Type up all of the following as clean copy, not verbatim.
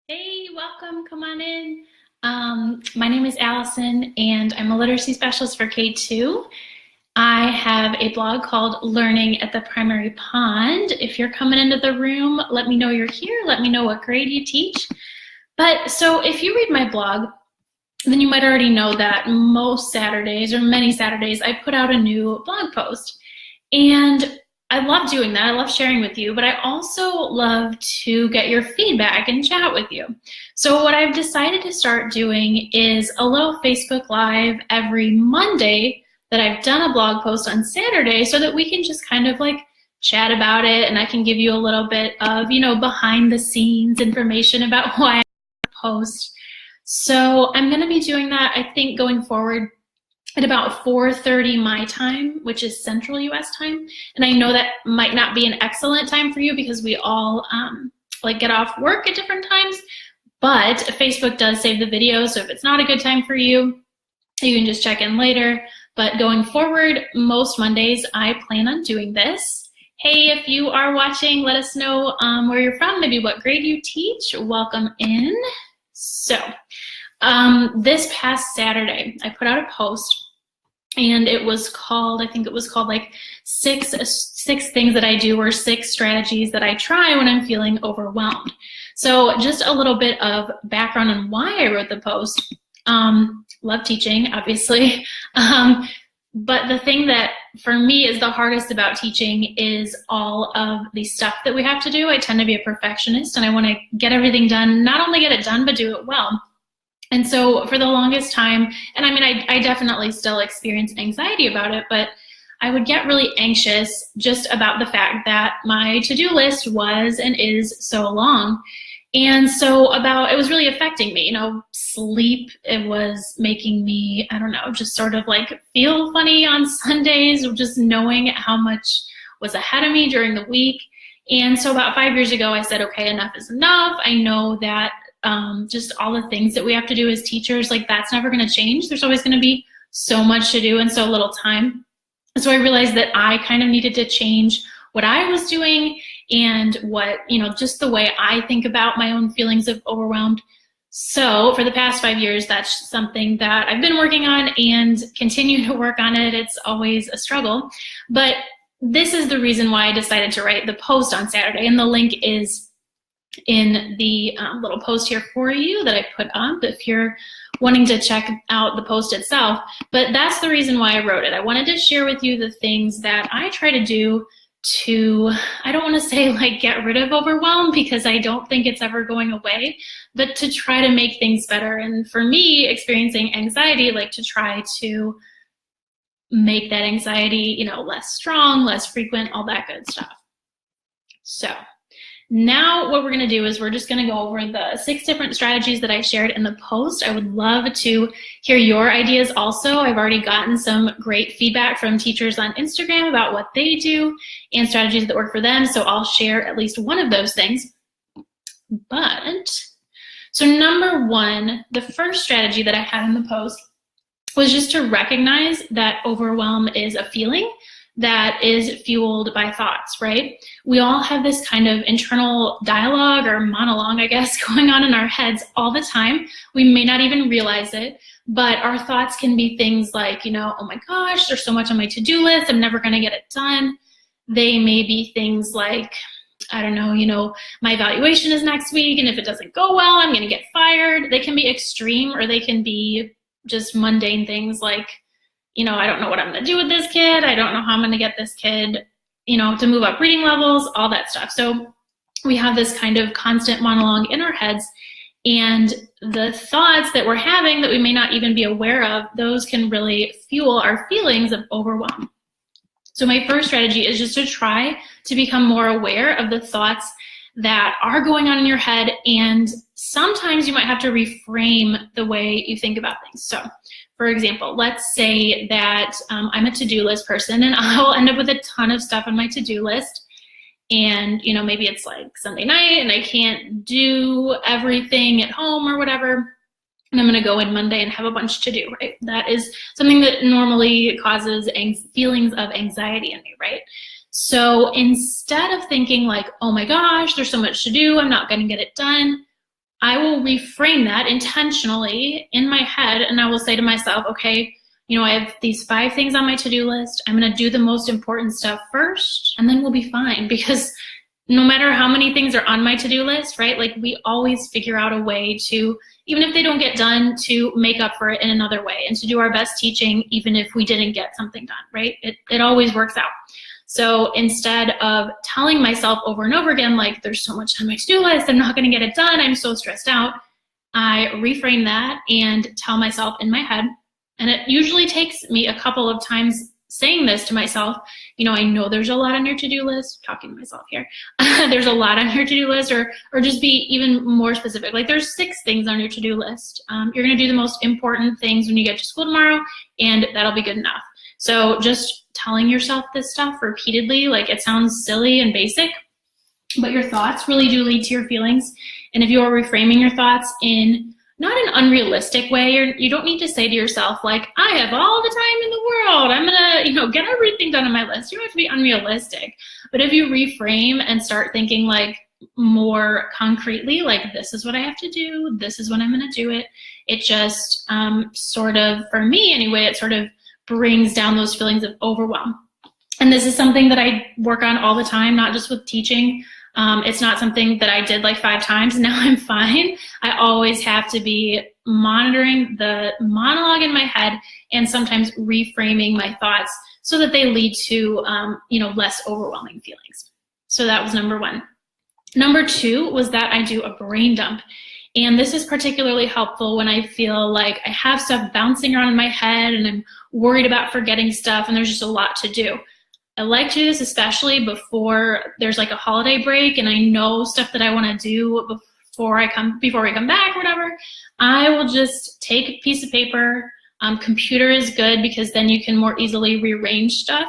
Hey, welcome. Come on in. My name is Allison, and I'm a literacy specialist for K2. I have a blog called Learning at the Primary Pond. If you're coming into the room, let me know you're here. Let me know what grade you teach. So if you read my blog, then you might already know that most Saturdays, or many Saturdays, I put out a new blog post. And I love doing that. I love sharing with you, but I also love to get your feedback and chat with you. So what I've decided to start doing is a little Facebook Live every Monday that I've done a blog post on Saturday so that we can just kind of like chat about it, and I can give you a little bit of, behind the scenes information about why I post. So I'm going to be doing that, I think, going forward at about 4:30 my time, which is Central US time. And I know that might not be an excellent time for you because we all get off work at different times, but Facebook does save the video. So if it's not a good time for you, you can just check in later. But going forward, most Mondays, I plan on doing this. Hey, if you are watching, let us know where you're from, maybe what grade you teach. Welcome in. So this past Saturday, I put out a post, and it was called, I think it was called like six things that I do, or 6 strategies that I try when I'm feeling overwhelmed. So just a little bit of background on why I wrote the post. Love teaching, obviously. But the thing that for me is the hardest about teaching is all of the stuff that we have to do. I tend to be a perfectionist, and I want to get everything done, not only get it done, but do it well. And so for the longest time, and I mean, I definitely still experience anxiety about it, but I would get really anxious just about the fact that my to-do list was and is so long. And so it was really affecting me, sleep. It was making me, I don't know, just sort of like feel funny on Sundays, just knowing how much was ahead of me during the week. And so about 5 years ago, I said, okay, enough is enough. I know that just all the things that we have to do as teachers, like that's never going to change. There's always going to be so much to do and so little time. So I realized that I kind of needed to change what I was doing and what, just the way I think about my own feelings of overwhelmed. So for the past 5 years, that's something that I've been working on and continue to work on it. It's always a struggle, but this is the reason why I decided to write the post on Saturday, and the link is in the little post here for you that I put up if you're wanting to check out the post itself. But that's the reason why I wrote it. I wanted to share with you the things that I try to do to, I don't want to say like get rid of overwhelm, because I don't think it's ever going away, but to try to make things better. And for me, experiencing anxiety, like to try to make that anxiety, less strong, less frequent, all that good stuff. So now what we're going to do is we're just going to go over the 6 different strategies that I shared in the post. I would love to hear your ideas also. I've already gotten some great feedback from teachers on Instagram about what they do and strategies that work for them, so I'll share at least one of those things. So number 1, the first strategy that I had in the post was just to recognize that overwhelm is a feeling that is fueled by thoughts, right? We all have this kind of internal dialogue or monologue, I guess, going on in our heads all the time. We may not even realize it, but our thoughts can be things like, oh my gosh, there's so much on my to-do list, I'm never gonna get it done. They may be things like, I don't know, my evaluation is next week, and if it doesn't go well, I'm gonna get fired. They can be extreme, or they can be just mundane things like, I don't know what I'm going to do with this kid. I don't know how I'm going to get this kid, to move up reading levels, all that stuff. So we have this kind of constant monologue in our heads, and the thoughts that we're having that we may not even be aware of, those can really fuel our feelings of overwhelm. So my first strategy is just to try to become more aware of the thoughts that are going on in your head, and sometimes you might have to reframe the way you think about things. So for example, let's say that I'm a to-do list person, and I'll end up with a ton of stuff on my to-do list, and maybe it's like Sunday night and I can't do everything at home or whatever, and I'm going to go in Monday and have a bunch to do, right? That is something that normally causes feelings of anxiety in me, right? So instead of thinking like, oh my gosh, there's so much to do, I'm not going to get it done, I will reframe that intentionally in my head, and I will say to myself, okay, I have these 5 things on my to-do list. I'm going to do the most important stuff first, and then we'll be fine. Because no matter how many things are on my to-do list, right? Like, we always figure out a way to, even if they don't get done, to make up for it in another way and to do our best teaching, even if we didn't get something done, right? It always works out. So instead of telling myself over and over again, like, there's so much on my to-do list, I'm not going to get it done, I'm so stressed out, I reframe that and tell myself in my head, and it usually takes me a couple of times saying this to myself, I know there's a lot on your to-do list, talking to myself here, there's a lot on your to-do list, or just be even more specific. Like, there's 6 things on your to-do list. You're going to do the most important things when you get to school tomorrow, and that'll be good enough. So just telling yourself this stuff repeatedly, like, it sounds silly and basic, but your thoughts really do lead to your feelings. And if you're reframing your thoughts in not an unrealistic way, you don't need to say to yourself, like, I have all the time in the world, I'm gonna, get everything done on my list. You don't have to be unrealistic. But if you reframe and start thinking, like, more concretely, like, this is what I have to do, this is when I'm gonna do it, it just sort of, for me anyway, it sort of brings down those feelings of overwhelm. And this is something that I work on all the time, not just with teaching. It's not something that I did like 5 times and now I'm fine. I always have to be monitoring the monologue in my head and sometimes reframing my thoughts so that they lead to, less overwhelming feelings. So that was number 1. Number 2 was that I do a brain dump. And this is particularly helpful when I feel like I have stuff bouncing around in my head and I'm worried about forgetting stuff and there's just a lot to do. I like to do this especially before there's like a holiday break and I know stuff that I want to do before we come back or whatever. I will just take a piece of paper. Computer is good because then you can more easily rearrange stuff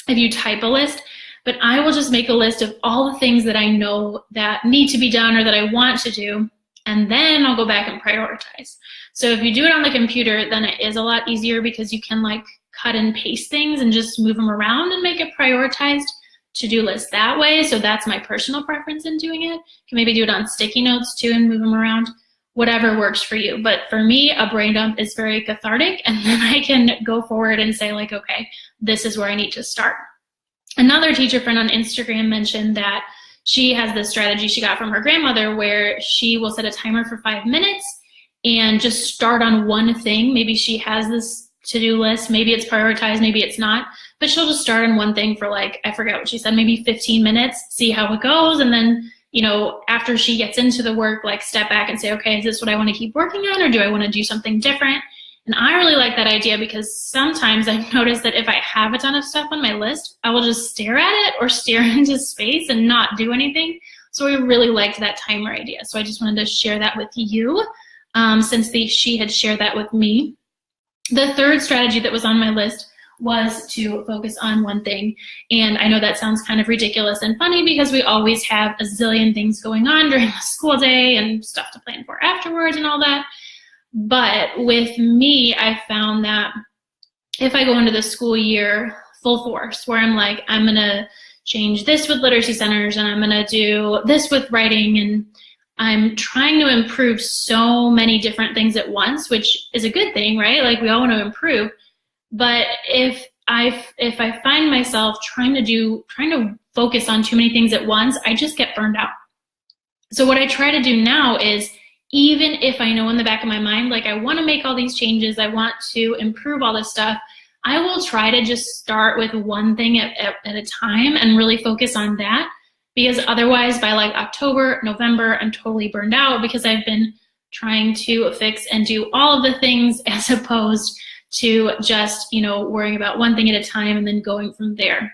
if you type a list. But I will just make a list of all the things that I know that need to be done or that I want to do, and then I'll go back and prioritize. So if you do it on the computer, then it is a lot easier because you can like cut and paste things and just move them around and make a prioritized to-do list that way. So that's my personal preference in doing it. You can maybe do it on sticky notes too and move them around, whatever works for you. But for me, a brain dump is very cathartic, and then I can go forward and say like, okay, this is where I need to start. Another teacher friend on Instagram mentioned that she has this strategy she got from her grandmother where she will set a timer for 5 minutes and just start on one thing. Maybe she has this to-do list, maybe it's prioritized, maybe it's not, but she'll just start on one thing for like, I forget what she said, maybe 15 minutes, see how it goes, and then, after she gets into the work, like step back and say, okay, is this what I want to keep working on, or do I want to do something different? And I really like that idea because sometimes I've noticed that if I have a ton of stuff on my list, I will just stare at it or stare into space and not do anything. So I really liked that timer idea. So I just wanted to share that with you since she had shared that with me. The third strategy that was on my list was to focus on one thing. And I know that sounds kind of ridiculous and funny because we always have a zillion things going on during the school day and stuff to plan for afterwards and all that. But with me, I found that if I go into the school year full force, where I'm like, I'm going to change this with literacy centers and I'm going to do this with writing, and I'm trying to improve so many different things at once, which is a good thing, right? Like we all want to improve. But if I find myself trying to focus on too many things at once, I just get burned out. So what I try to do now is, even if I know in the back of my mind, like I want to make all these changes, I want to improve all this stuff, I will try to just start with one thing at a time and really focus on that. Because otherwise by like October, November, I'm totally burned out because I've been trying to fix and do all of the things as opposed to just, worrying about one thing at a time and then going from there.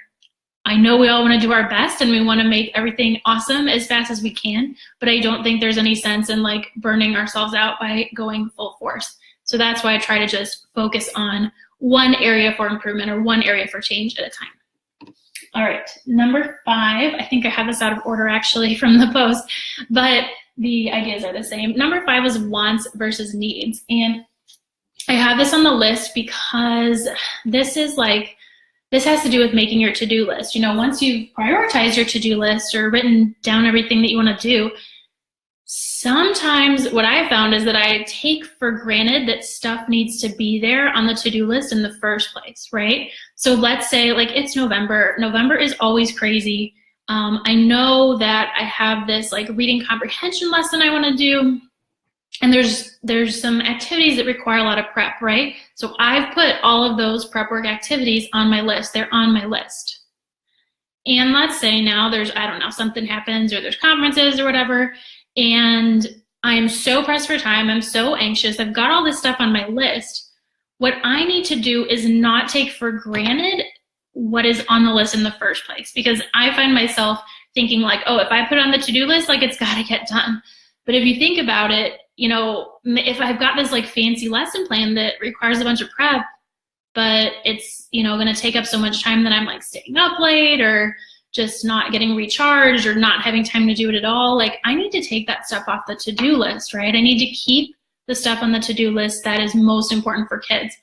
I know we all want to do our best and we want to make everything awesome as fast as we can, but I don't think there's any sense in like burning ourselves out by going full force. So that's why I try to just focus on one area for improvement or one area for change at a time. All right, number 5, I think I have this out of order actually from the post, but the ideas are the same. Number 5 is wants versus needs. And I have this on the list because this has to do with making your to-do list. Once you've prioritized your to-do list or written down everything that you want to do, Sometimes what I found is that I take for granted that stuff needs to be there on the to-do list in the first place, right? So let's say like it's November. November is always crazy. I know that I have this like reading comprehension lesson I want to do, and there's some activities that require a lot of prep, right? So I've put all of those prep work activities on my list. They're on my list. And let's say now there's, I don't know, something happens or there's conferences or whatever, and I'm so pressed for time, I'm so anxious, I've got all this stuff on my list. What I need to do is not take for granted what is on the list in the first place, because I find myself thinking like, oh, if I put it on the to-do list, like it's gotta get done. But if you think about it, you know, if I've got this like fancy lesson plan that requires a bunch of prep, but it's, you know, gonna take up so much time that I'm like staying up late or just not getting recharged or not having time to do it at all, like I need to take that stuff off the to-do list, right? I need to keep the stuff on the to-do list that is most important for kids.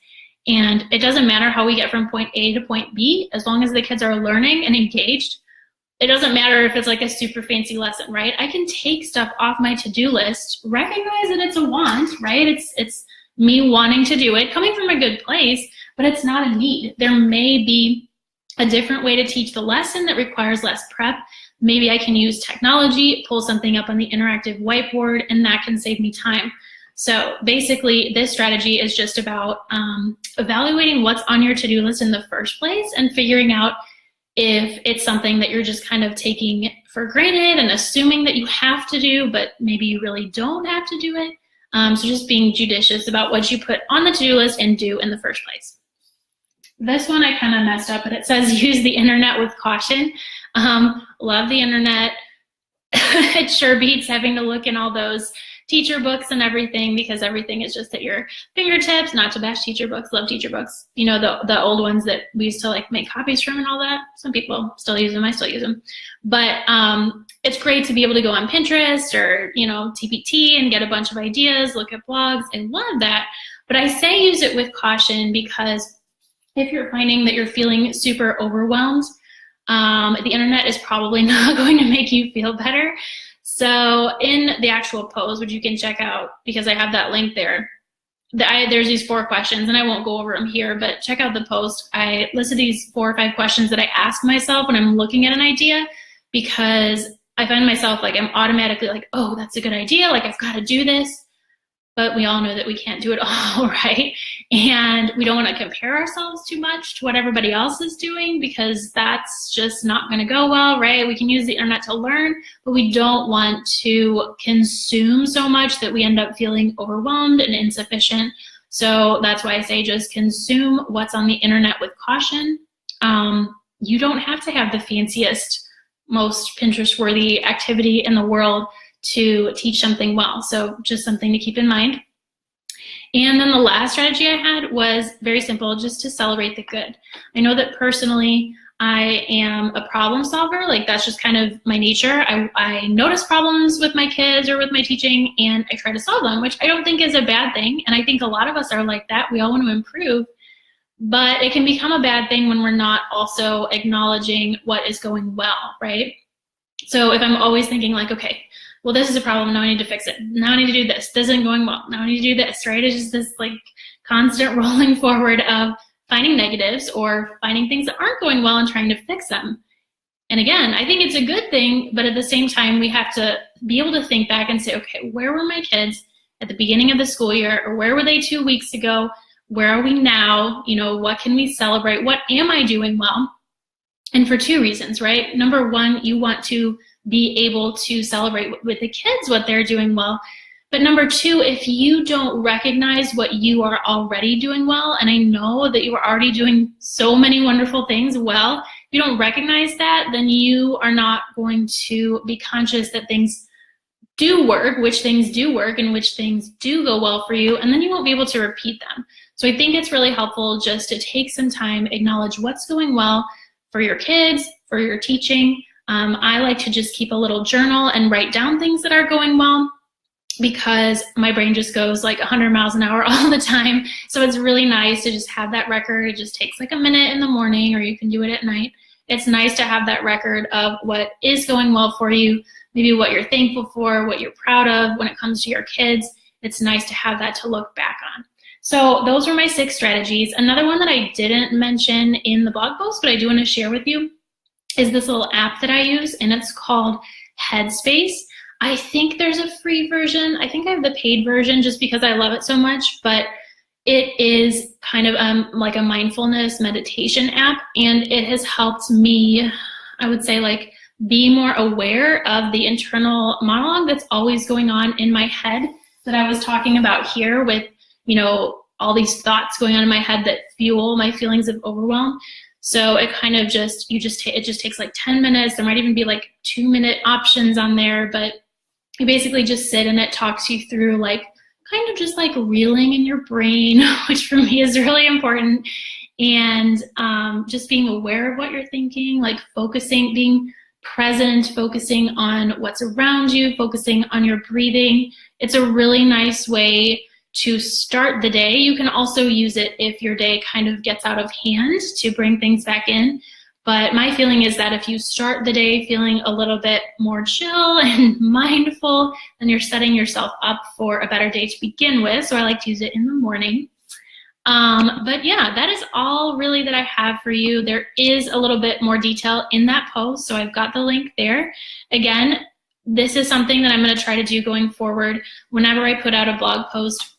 And it doesn't matter how we get from point A to point B, as long as the kids are learning and engaged. It doesn't matter if it's like a super fancy lesson, right? I can take stuff off my to-do list, recognize that it's a want, right? It's me wanting to do it, coming from a good place, but it's not a need. There may be a different way to teach the lesson that requires less prep. Maybe I can use technology, pull something up on the interactive whiteboard, and that can save me time. So basically, this strategy is just about evaluating what's on your to-do list in the first place and figuring out if it's something that you're just kind of taking for granted and assuming that you have to do, but maybe you really don't have to do it. So just being judicious about what you put on the to-do list and do in the first place. This one I kind of messed up, but it says use the internet with caution. Love the internet. It sure beats having to look in all those teacher books and everything, because everything is just at your fingertips. Not to bash teacher books, love teacher books. You know, the old ones that we used to like make copies from and all that. Some people still use them, I still use them. But it's great to be able to go on Pinterest or, you know, TPT and get a bunch of ideas, look at blogs. I love that. But I say use it with caution, because if you're finding that you're feeling super overwhelmed, the internet is probably not going to make you feel better. So in the actual post, which you can check out because I have that link there, there's these 4 questions, and I won't go over them here, but check out the post. I listed these 4 or 5 questions that I ask myself when I'm looking at an idea, because I find myself like I'm automatically like, oh, that's a good idea, like I've got to do this. But we all know that we can't do it all, right? And we don't want to compare ourselves too much to what everybody else is doing, because that's just not going to go well, right? We can use the internet to learn, but we don't want to consume so much that we end up feeling overwhelmed and insufficient. So that's why I say just consume what's on the internet with caution. You don't have to have the fanciest, most Pinterest-worthy activity in the world to teach something well. So just something to keep in mind. And then the last strategy I had was very simple, just to celebrate the good. I know that personally, I am a problem solver. Like that's just kind of my nature. I notice problems with my kids or with my teaching, and I try to solve them, which I don't think is a bad thing. And I think a lot of us are like that. We all want to improve, but it can become a bad thing when we're not also acknowledging what is going well, right? So if I'm always thinking like, okay, well, this is a problem, now I need to fix it. Now I need to do this. This isn't going well. Now I need to do this, right? It's just this like constant rolling forward of finding negatives or finding things that aren't going well and trying to fix them. And again, I think it's a good thing, but at the same time, we have to be able to think back and say, okay, where were my kids at the beginning of the school year? Or where were they 2 weeks ago? Where are we now? You know, what can we celebrate? What am I doing well? And for 2 reasons, right? Number one, you want to be able to celebrate with the kids what they're doing well. But number 2, if you don't recognize what you are already doing well, and I know that you are already doing so many wonderful things well, if you don't recognize that, then you are not going to be conscious that things do work, which things do work, and which things do go well for you, and then you won't be able to repeat them. So I think it's really helpful just to take some time, acknowledge what's going well for your kids, for your teaching. I like to just keep a little journal and write down things that are going well, because my brain just goes like 100 miles an hour all the time. So it's really nice to just have that record. It just takes like a minute in the morning, or you can do it at night. It's nice to have that record of what is going well for you, maybe what you're thankful for, what you're proud of when it comes to your kids. It's nice to have that to look back on. So those were my 6 strategies. Another one that I didn't mention in the blog post, but I do want to share with you, is this little app that I use, and it's called Headspace. I think there's a free version. I think I have the paid version just because I love it so much, but it is kind of like a mindfulness meditation app, and it has helped me, I would say, like, be more aware of the internal monologue that's always going on in my head that I was talking about here with, you know, all these thoughts going on in my head that fuel my feelings of overwhelm. So it kind of just, it just takes like 10 minutes. There might even be like 2-minute options on there, but you basically just sit and it talks you through, like, kind of just like reeling in your brain, which for me is really important. And just being aware of what you're thinking, like focusing, being present, focusing on what's around you, focusing on your breathing. It's a really nice way to start the day. You can also use it if your day kind of gets out of hand to bring things back in. But my feeling is that if you start the day feeling a little bit more chill and mindful, then you're setting yourself up for a better day to begin with. So I like to use it in the morning. But yeah, that is all really that I have for you. There is a little bit more detail in that post, so I've got the link there. Again, this is something that I'm going to try to do going forward. Whenever I put out a blog post,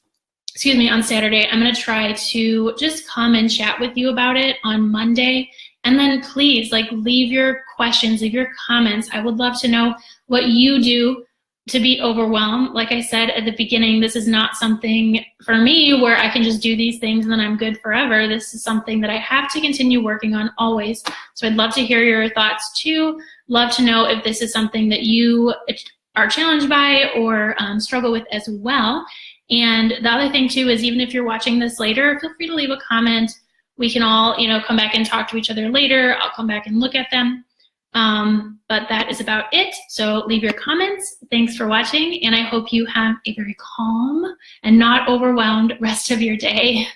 on Saturday, I'm going to try to just come and chat with you about it on Monday. And then please, like, leave your questions, leave your comments. I would love to know what you do to be overwhelmed. Like I said at the beginning, this is not something for me where I can just do these things and then I'm good forever. This is something that I have to continue working on always. So I'd love to hear your thoughts too. Love to know if this is something that you are challenged by or struggle with as well. And the other thing too is, even if you're watching this later, feel free to leave a comment. We can all, come back and talk to each other later. I'll come back and look at them. But that is about it. So leave your comments. Thanks for watching, and I hope you have a very calm and not overwhelmed rest of your day.